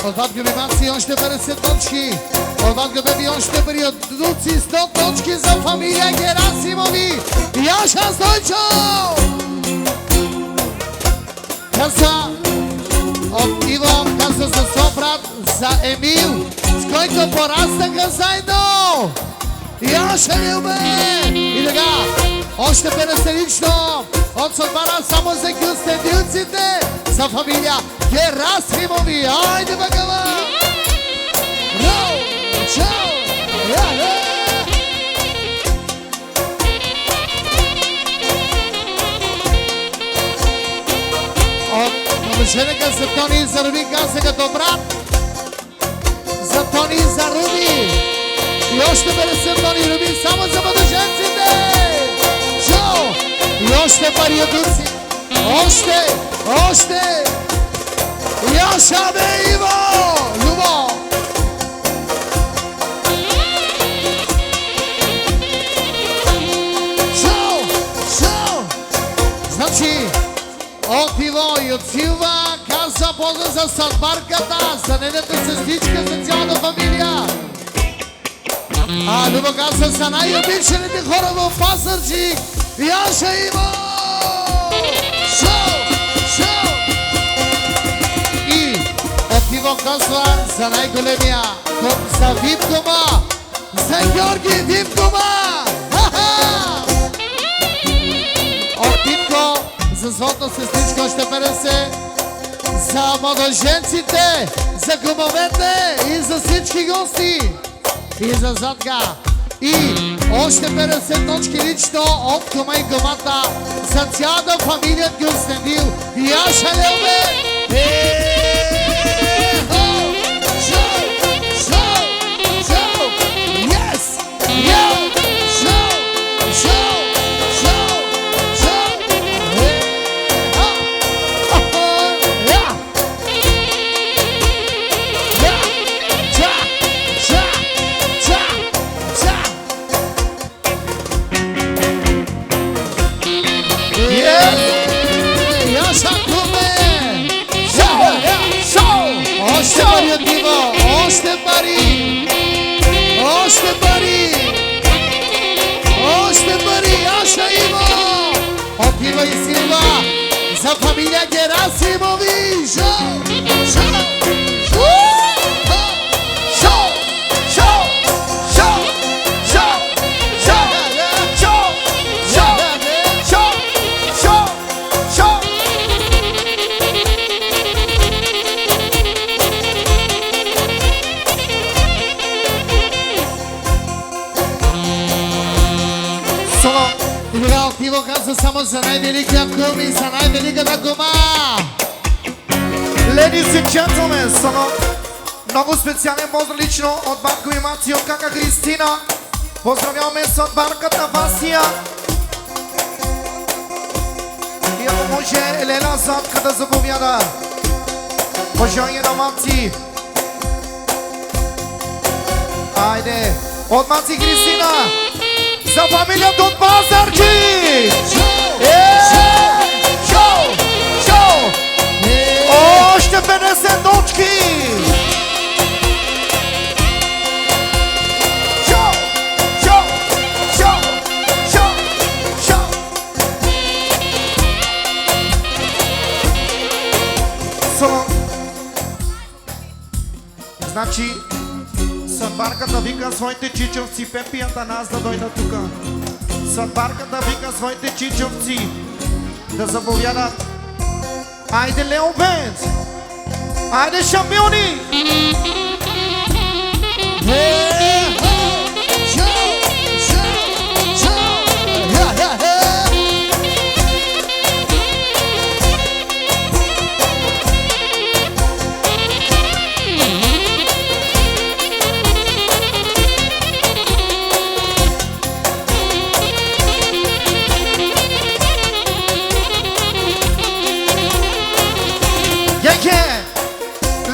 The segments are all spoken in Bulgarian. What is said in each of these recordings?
Отвад губимаци още 50 точки. Отвад губеби още период. Дуци 100 точки за фамилия Герасимови. Яша Стойчо! Къса от Иво, къса за Сопрат, за Емил, с който порастаха заедно. Яша Любе! И така, още 50 лично от съдбара само за кюстендилците, за фамилия Герасимови. Айде бъгава! Роу! Чао! Я-я! От навършенека за Тони и за Руби каза като брат. За Тони и за Руби. И още 50 Тони и Руби само за младоженците. Чао! И още пари от Турци. Още! Яша бе, Иво! Любо! Чао! Значи, от Иво и от Силва каза поза за съдбарката, за нейната сестричка, за цялата фамилия. А Любо каза за най-обичаните хора в Пазарджик. Яша Иво! Шоу! И от Иво казва за най-големия, за Випкома, за Георги Випкома! От Випко за своята сестричка още 50, за младоженците, за гумовете и за всички гости. И за Задка. И още 50 точки лично от Кома и Комата за цялата фамилия Гюстендил. Яша Любе! Шоу! Yes! Шоу! Още пари, Яша Иво! От Иво и Силва за фамилия Герасимови! Шоу! Иво каза само за най-великия кум и за най-великата кума. Ladies and gentlemen, само много специален поздрав лично от батко и мати от кака Кристина. Поздравяваме съдбарката Васия. И ако може Елена Задка да заповяда. Пожелание на мати. Айде, от мати Кристина. За фамилията от Пазарджик! Шоу! Още 50 точки! Шоу! Значи, съдбарката вика своите чичовци, Пепи и Атанас да дойдат тука. Съдбарката вика своите чичовци да заповядат. Айде Лео Бенц! Айде шампиони!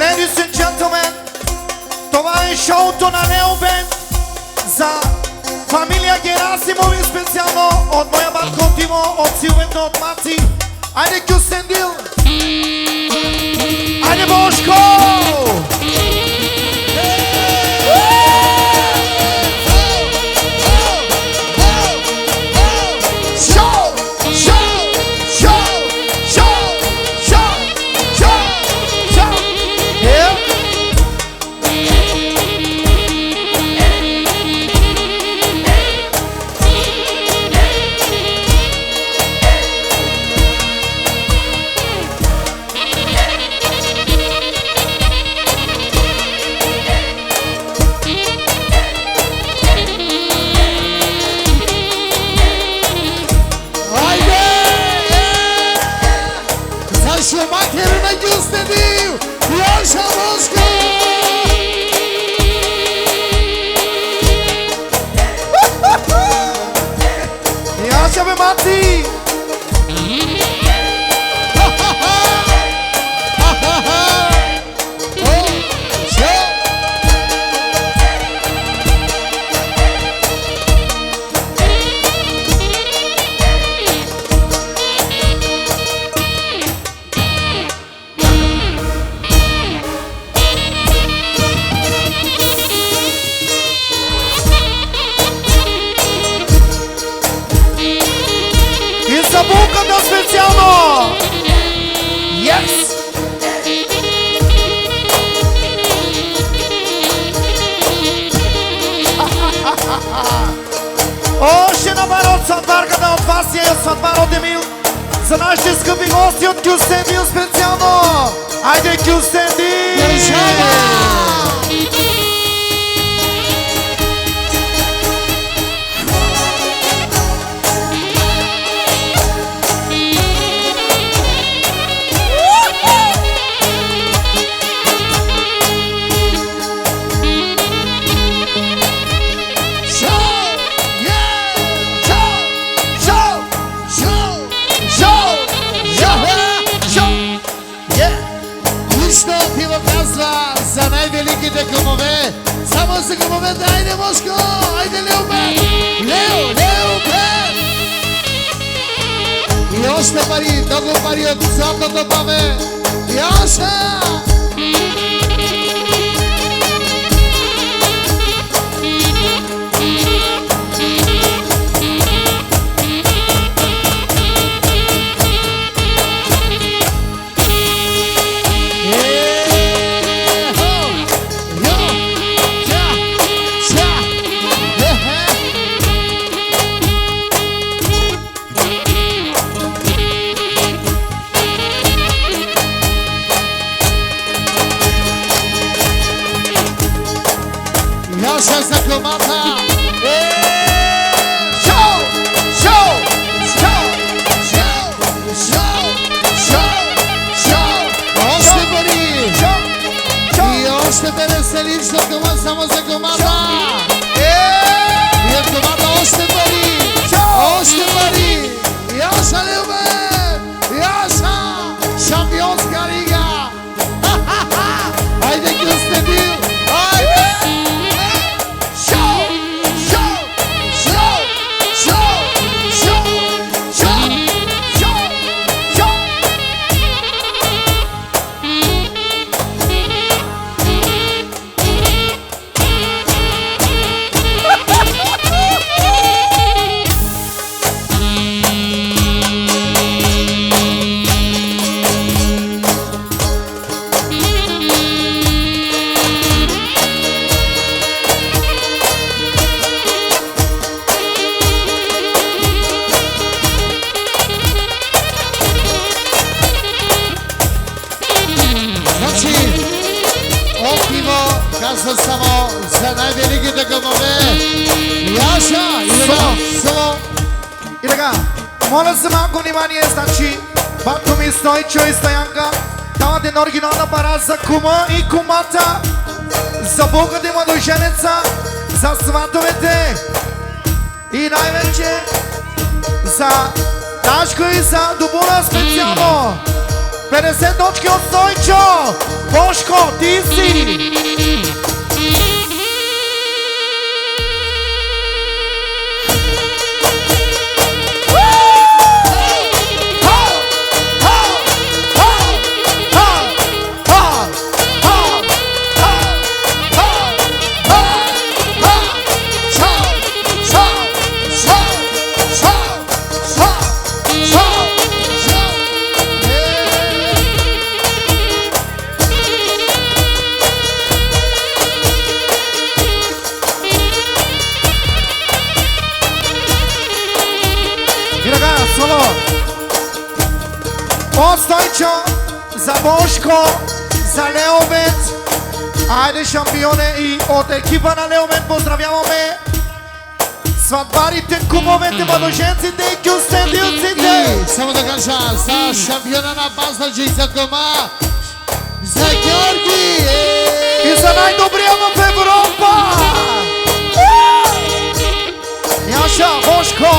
Ladies and gentlemen, това е шоуто на Лео Бенд за фамилия Герасимови специално от моя батко Тимо, от Силвето, от Маци. Айде Кюстендил! Айде Бошко! Яша бе, мати! И за булката специално! Yes! Още набар от сватбарката от Васия и от сватбар от Емил за нашите скъпи гости от Кюстендил специално! Айде, Кюстендил! Държава! Лично ти го казва за най-великите гумове. Само за гумовете, айде Мошко, айде Леопет! Леопет! И още пари, много пари от златното бабе. Яша! Яша за комата! Шоу! Шоу! Шоу! Шоу! Шоу! Шоу! Още пари! И още 50 лично кома само за комата! И от комата още пари! Още пари! Яша Леопет! Яша! Шампионска лига! Айде Кюстендил! Айде! Казва само за най-великите гумове. Яша! Само! И така, моля за малко внимание, значи бато ми Стойчо и Стоянка дават една оригинална пара за кума и кумата, за булката и младоженеца, за сватовете и най-вече за Дашко и за Дубуна специално. 50 точки от Стойчо! Бошко, ти си! От Стойчо, за Бошко, за Леовет, айде шампионе, и от екипа на Леовет поздравяваме сватбарите, кумовете, младоженците и кюстендилците. И само да кажа за шампиона на Пазарджик за кома, за Георги и за най-добрия в Европа. Яша, Бошко.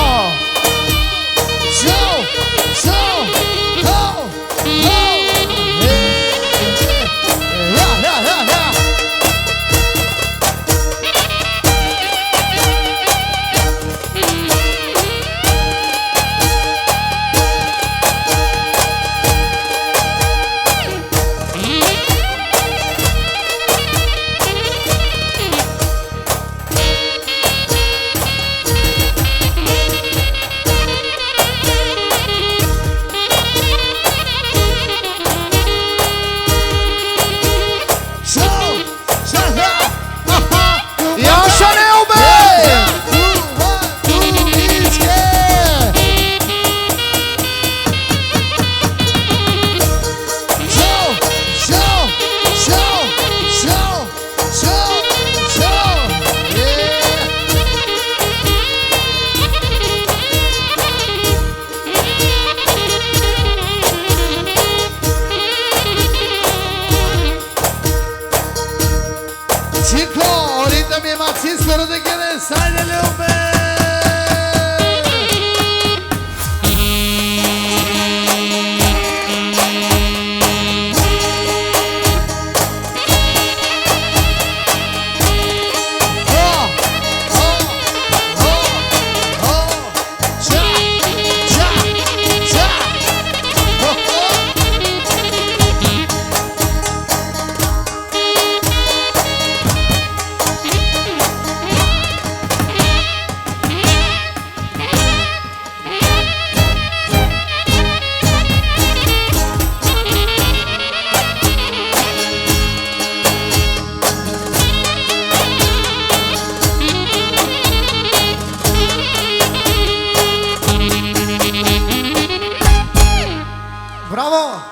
Браво!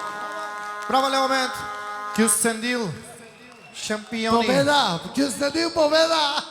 Браво, Леомет! Кюстендил! Шампиони! Победа! Кюстендил, победа!